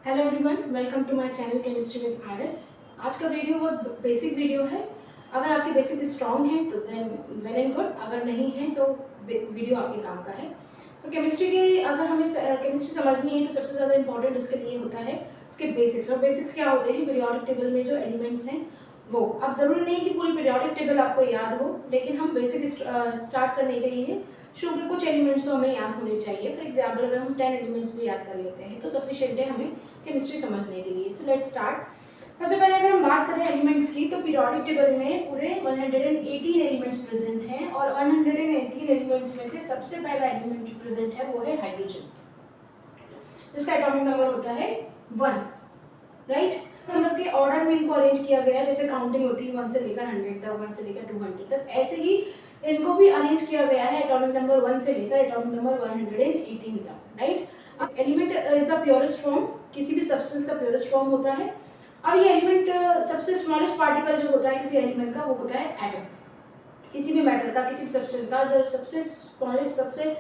Hello everyone, welcome to my channel chemistry with RS. आज का video बहुत basic video है। अगर आपके बेसिक स्ट्रॉन्ग हैं तो देन वेल एंड गुड, अगर नहीं है तो वीडियो आपके काम का है। तो केमिस्ट्री की अगर हमें केमिस्ट्री समझनी है तो सबसे ज़्यादा इंपॉर्टेंट उसके लिए होता है उसके बेसिक्स। और बेसिक्स क्या होते हैं? पीरियोडिक टेबल में जो एलिमेंट्स हैं वो। अब ज़रूरी नहीं कि पूरी पीरियोडिक टेबल आपको याद हो, लेकिन हम बेसिक स्टार्ट करने के लिए शुरू के कुछ एलिमेंट्स तो हमें याद होने चाहिए। फॉर एग्जाम्पल अगर हम 10 एलिमेंट्स भी याद कर लेते हैं तो सफिशिएंट है हमें केमिस्ट्री समझने के लिए। So let's start. सबसे पहले अगर हम बात करें एलिमेंट्स की, तो पीरियोडिक टेबल में पूरे 118 एलिमेंट्स प्रेजेंट हैं और 118 एलिमेंट्स में से सबसे पहला एलिमेंट जो प्रेजेंट है वो है हाइड्रोजन, जिसका एटॉमिक नंबर होता है 1, राइट। मतलब के ऑर्डर में इनको अरेंज किया गया है, जैसे काउंटिंग होती है 1 से लेकर 100 तक, 1 से लेकर 200 तक, ऐसे ही इनको भी अरेंज किया गया है एटॉमिक नंबर 1 से लेकर एटॉमिक नंबर 118 तक, राइट। अब element is the purest form, किसी भी सब्सटेंस का प्योरेस्ट फॉर्म होता है। अब ये एलिमेंट सबसे स्मॉलेस्ट पार्टिकल जो होता है किसी एलिमेंट का वो होता है एटम। किसी भी मैटर का, किसी भी सब्सटेंस का जो सबसे स्मॉलेस्ट, सबसे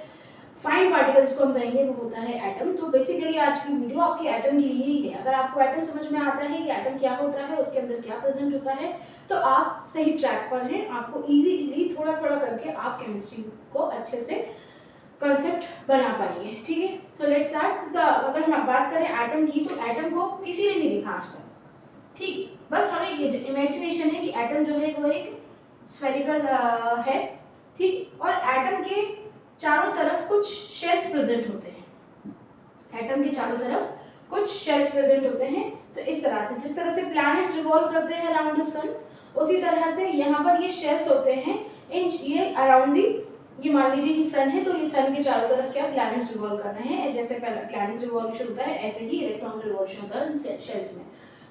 फाइन पार्टिकल जिसको हम कहेंगे वो होता है एटम। तो बेसिकली आज की वीडियो आपकी एटम के लिए ही है। अगर आपको एटम समझ में आता है कि एटम क्या होता है, उसके अंदर क्या प्रेजेंट होता है, तो आप सही ट्रैक पर हैं। आपको इजीली थोड़ा थोड़ा करके आप केमिस्ट्री को अच्छे से कॉन्सेप्ट बना पाएंगे, ठीक है। So let's start. अगर हम बात करें एटम की, तो एटम को किसी ने नहीं देखा आज तक, ठीक। बस हमें ये इमेजिनेशन है कि एटम जो है वो एक स्फेरिकल है, ठीक। और एटम के चारों तरफ कुछ शेल्स प्रेजेंट होते हैं। एटम के चारों तरफ कुछ शेल्स प्रेजेंट होते हैं। तो इस तरह से, जिस तरह से प्लैनेट्स रिवॉल्व करते हैं अराउंड द सन, उसी तरह से यहाँ पर ये शेल्स होते हैं इन ये अराउंड दी। ये मान लीजिए कि सन है, तो ये सन के चारों तरफ क्या प्लैनेट्स रिवॉल्व कर रहे हैं। जैसे प्लैनेट्स रिवॉल्यूशन होता है, ऐसे ही इलेक्ट्रॉन रिवॉल्यूशन होता है शेल्स में।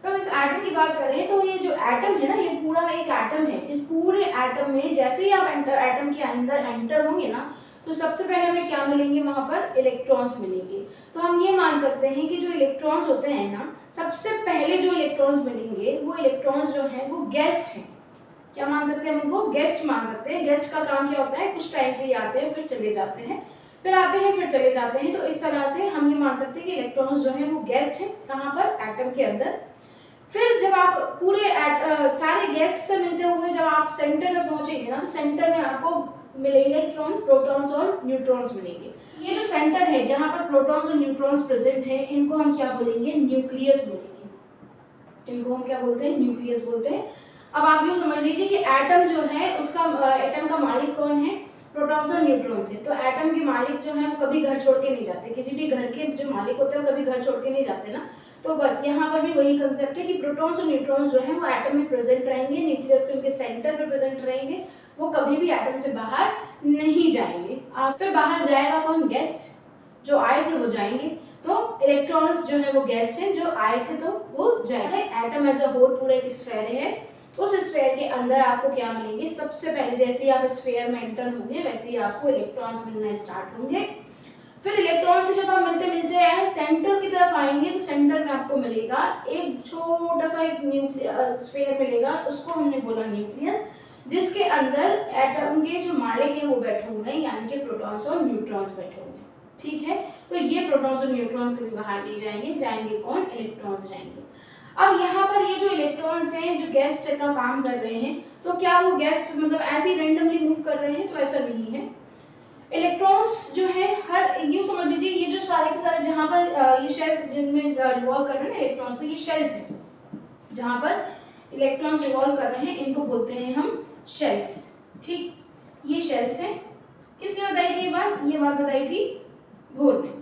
तो इस एटम की बात करें तो ये जो एटम है ना, ये पूरा एक एटम है। इस पूरे एटम में जैसे ही आप एटम के अंदर एंटर होंगे ना, तो सबसे पहले हमें क्या मिलेंगे? वहां पर इलेक्ट्रॉन्स मिलेंगे। तो हम ये मान सकते हैं कि जो इलेक्ट्रॉन्स होते हैं ना, सबसे पहले जो इलेक्ट्रॉन्स मिलेंगे वो इलेक्ट्रॉन्स जो है वो गेस्ट हैं। क्या मान सकते हैं? हम उनको गेस्ट मान सकते हैं। गेस्ट का काम क्या होता है? कुछ टाइम के लिए आते हैं, फिर चले जाते हैं, फिर आते हैं, फिर चले जाते हैं। तो इस तरह से हम ये मान सकते हैं कि इलेक्ट्रॉन्स जो है वो गेस्ट हैं। कहाँ पर? एटम के अंदर। फिर जब आप पूरे सारे गेस्ट से मिलते हुए जब आप सेंटर में पहुंचेंगे ना, तो सेंटर में आपको मिलेंगे कौन? प्रोटॉन्स और न्यूट्रॉन्स मिलेंगे। ये जो सेंटर है जहां पर प्रोटॉन्स और न्यूट्रॉन्स प्रेजेंट हैं, इनको हम क्या बोलेंगे? न्यूक्लियस बोलेंगे। इनको हम क्या बोलते हैं? न्यूक्लियस बोलते हैं। अब आप यूँ समझ लीजिए कि एटम जो है उसका एटम का मालिक कौन है? प्रोटॉन्स और न्यूट्रॉन्स है। तो एटम के मालिक जो है वो कभी घर छोड़ के नहीं जाते। किसी भी घर के जो मालिक होते हैं वो कभी घर छोड़ के नहीं जाते ना। तो बस यहाँ पर भी वही कंसेप्ट है कि प्रोटॉन्स और न्यूट्रॉन्स जो है वो एटम में प्रेजेंट रहेंगे, न्यूक्लियस के उनके सेंटर में प्रेजेंट रहेंगे। वो कभी भी एटम से बाहर नहीं जाएंगे। फिर बाहर जाएगा कौन? गेस्ट। जो आए थे वो जाएंगे। तो इलेक्ट्रॉन्स जो है वो गेस्ट हैं, जो आए थे तो वो जाएंगे। एटम एज अ होल पूरा एक स्फेयर है। उस स्फेयर के अंदर आपको क्या मिलेंगे? सबसे पहले जैसे ही आप स्फेयर में एंटर होंगे वैसे ही आपको इलेक्ट्रॉन्स मिलना स्टार्ट होंगे। फिर इलेक्ट्रॉन से जब आप मिलते मिलते सेंटर की तरफ आएंगे, तो सेंटर में आपको मिलेगा एक छोटा सा एक स्फेयर मिलेगा, उसको हमने बोला न्यूक्लियस, जिसके अंदर एटम के जो मालिक हैं वो बैठे हुए हैं, यानी कि प्रोटॉन्स और न्यूट्रॉन्स बैठे हुए हैं, ठीक है। तो ये प्रोटॉन्स और न्यूट्रॉन्स कभी बाहर नहीं जाएंगे। जाएंगे कौन? इलेक्ट्रॉन्स जाएंगे। अब यहाँ पर ये जो इलेक्ट्रॉन्स हैं जो गेस्ट का काम कर रहे हैं, तो क्या वो गेस्ट मतलब ऐसे ही रेंडमली मूव कर रहे हैं? तो ऐसा नहीं है। इलेक्ट्रॉन्स जो है हर यूँ समझ लीजिए, ये जो सारे के सारे जहाँ पर ये शेल्स जिनमें रिवॉल्व कर रहे हैं ना इलेक्ट्रॉन्स, तो ये शेल्स हैं जहाँ पर इलेक्ट्रॉन्स रिवॉल्व कर रहे हैं, इनको बोलते हैं हम शेल्स, ठीक। ये शेल्स हैं। किसने बताई थी ये बात? ये बात बताई थी बोर ने।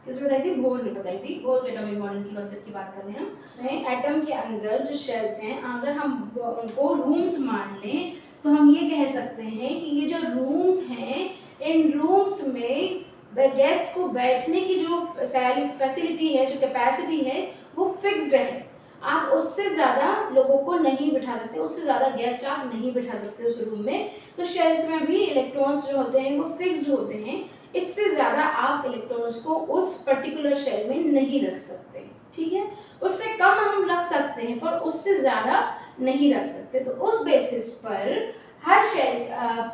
किसने बताई थी? बोर ने बताई थी। बोर के एटॉमिक मॉडल की कॉन्सेप्ट की बात कर रहे हैं हम। एटम के अंदर जो शेल्स हैं, अगर हम उनको रूम्स मान लें तो हम ये कह सकते हैं कि ये जो रूम्स हैं, इन रूम्स में गेस्ट को बैठने की जो फैसिलिटी है, जो कैपेसिटी है, वो फिक्स्ड है। आप उससे ज़्यादा लोगों को नहीं बिठा सकते, उससे ज़्यादा गेस्ट आप नहीं बिठा सकते उस रूम में। तो शेल्स में भी इलेक्ट्रॉन्स जो होते हैं वो फिक्स्ड होते हैं। इससे ज़्यादा आप इलेक्ट्रॉन्स को उस पर्टिकुलर शेल में नहीं रख सकते, ठीक है। उससे कम हम रख सकते हैं पर उससे ज़्यादा नहीं रख सकते। तो उस बेसिस पर हर शेल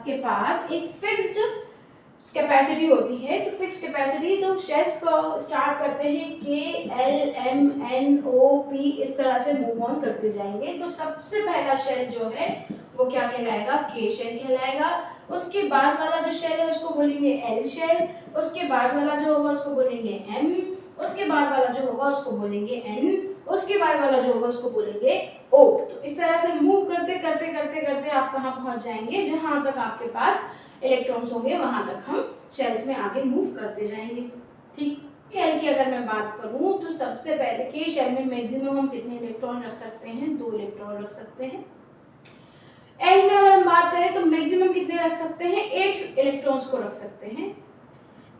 के पास एक फिक्स्ड कैपेसिटी होती है, तो फिक्स कैपेसिटी, तो शेल्स को स्टार्ट करते हैं KLMNOP, इस तरह से मूव ऑन करते जाएंगे। तो सबसे पहला शेल जो है वो क्या कहलाएगा, K शेल कहलाएगा। उसके बाद वाला जो शेल है उसको बोलेंगे L शेल, उसके बाद वाला जो होगा उसको बोलेंगे M, उसके बाद वाला जो होगा उसको बोलेंगे N, उसके बाद वाला जो होगा उसको बोलेंगे O। तो इस तरह से मूव करते करते करते करते आप कहाँ पहुंच जाएंगे, जहां तक आपके पास इलेक्ट्रॉन्स होंगे वहां तक हम शेल्स में आगे मूव करते जाएंगे। ठीक, शेल की अगर मैं बात करूं तो सबसे पहले के शेल में मैक्सिमम हम कितने इलेक्ट्रॉन रख सकते हैं, 2 इलेक्ट्रॉन रख सकते हैं। एल में अगर हम बात करें तो मैक्सिमम कितने रख सकते हैं, 8 इलेक्ट्रॉन्स को रख सकते हैं।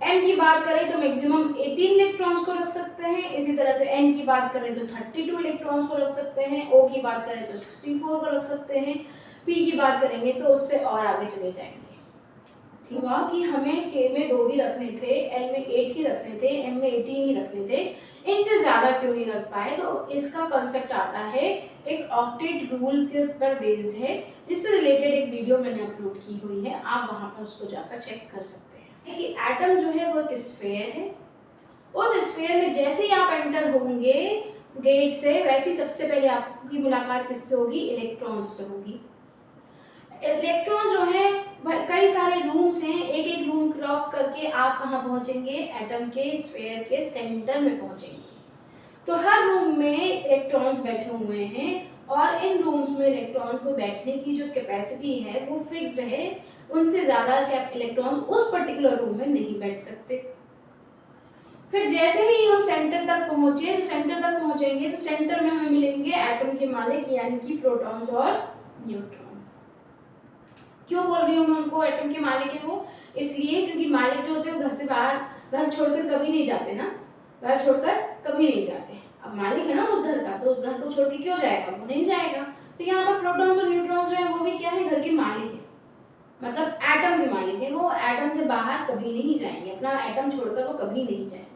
एम की बात करें तो मैक्सिमम 18 इलेक्ट्रॉन्स को रख सकते हैं। इसी तरह से एन की बात करें तो 32 इलेक्ट्रॉन्स को रख सकते हैं। ओ की बात करें तो 64 को रख सकते हैं। पी की बात करेंगे तो उससे और आगे चले जाएंगे। ठीक हुआ कि हमें के में 2 ही रखने थे, एल में 8 ही रखने थे, एम में 18 ही रखने थे, इनसे ज्यादा क्यों नहीं रख पाए। तो इसका कॉन्सेप्ट आता है एक ऑक्टेट रूल के पर बेस्ड है, जिससे रिलेटेड एक वीडियो मैंने अपलोड की हुई है, आप वहां पर उसको जाकर चेक कर सकते हैं। कि एटम जो है वो एक स्फीयर है, उस स्फीयर में जैसे ही आप एंटर होंगे गेट से, वैसे ही सबसे पहले आपकी मुलाकात किससे होगी, इलेक्ट्रॉन्स से होगी। इलेक्ट्रॉन्स जो है कई सारे रूम्स हैं, एक एक रूम क्रॉस करके आप कहाँ पहुंचेंगे, एटम के स्फीयर के सेंटर में पहुंचेंगे। तो हर रूम में इलेक्ट्रॉन्स बैठे हुए हैं और इन रूम्स में इलेक्ट्रॉन को बैठने की जो कैपेसिटी है वो फिक्स्ड है, उनसे ज्यादा इलेक्ट्रॉन्स उस पर्टिकुलर रूम में नहीं बैठ सकते। फिर जैसे ही हम सेंटर तक पहुंचे, तो सेंटर तक पहुंचेंगे तो सेंटर में हमें मिलेंगे एटम के मालिक, यानी कि प्रोटॉन्स और न्यूट्रॉन्स। क्यों बोल रही हूँ मैं उनको एटम के मालिक है वो, इसलिए क्योंकि मालिक जो होते हैं वो घर से बाहर, घर छोड़कर कभी नहीं जाते ना, घर छोड़कर कभी नहीं जाते। अब मालिक है ना उस घर का, तो उस घर को छोड़ के क्यों जाएगा, वो नहीं जाएगा। तो यहाँ पर प्रोटॉन्स और न्यूट्रॉन्स जो है वो भी क्या है, घर के मालिक है, मतलब एटम के मालिक है। वो एटम से बाहर कभी नहीं जाएंगे, अपना एटम छोड़कर वो कभी नहीं जाएंगे।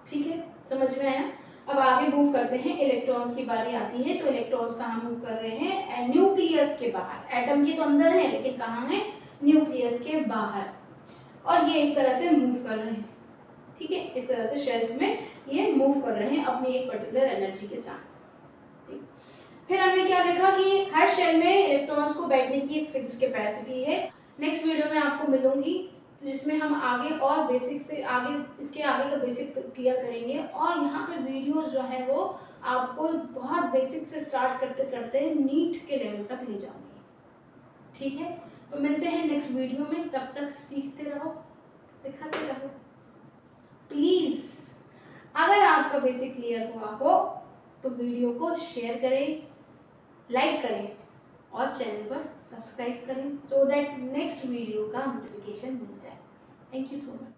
ठीक है, समझ में आया। अब आगे मूव करते हैं, इलेक्ट्रॉन्स की बारी आती है। तो इलेक्ट्रॉन्स कहाँ मूव कर रहे हैं, न्यूक्लियस के बाहर। एटम के तो अंदर है लेकिन कहाँ है, न्यूक्लियस के बाहर, और ये इस तरह से मूव कर रहे हैं। ठीक है, इस तरह से शेल्स में ये मूव कर रहे हैं अपनी एक पर्टिकुलर एनर्जी के साथ। ठीक, फिर हमने क्या देखा कि हर शेल में इलेक्ट्रॉन्स को बैठने की एक फिक्स्ड कैपेसिटी है। नेक्स्ट वीडियो में आपको मिलूंगी जिसमें हम आगे और बेसिक से आगे, इसके आगे का बेसिक क्लियर करेंगे, और यहाँ पे वीडियोस जो है वो आपको बहुत बेसिक से स्टार्ट करते करते नीट के लेवल तक ले जाऊंगी। ठीक है, तो मिलते हैं नेक्स्ट वीडियो में, तब तक सीखते रहो, सिखाते रहो। प्लीज अगर आपका बेसिक क्लियर हुआ हो तो वीडियो को शेयर करें, लाइक करें और चैनल पर सब्सक्राइब करें, सो दैट नेक्स्ट वीडियो का नोटिफिकेशन मिल जाए। Thank you so much.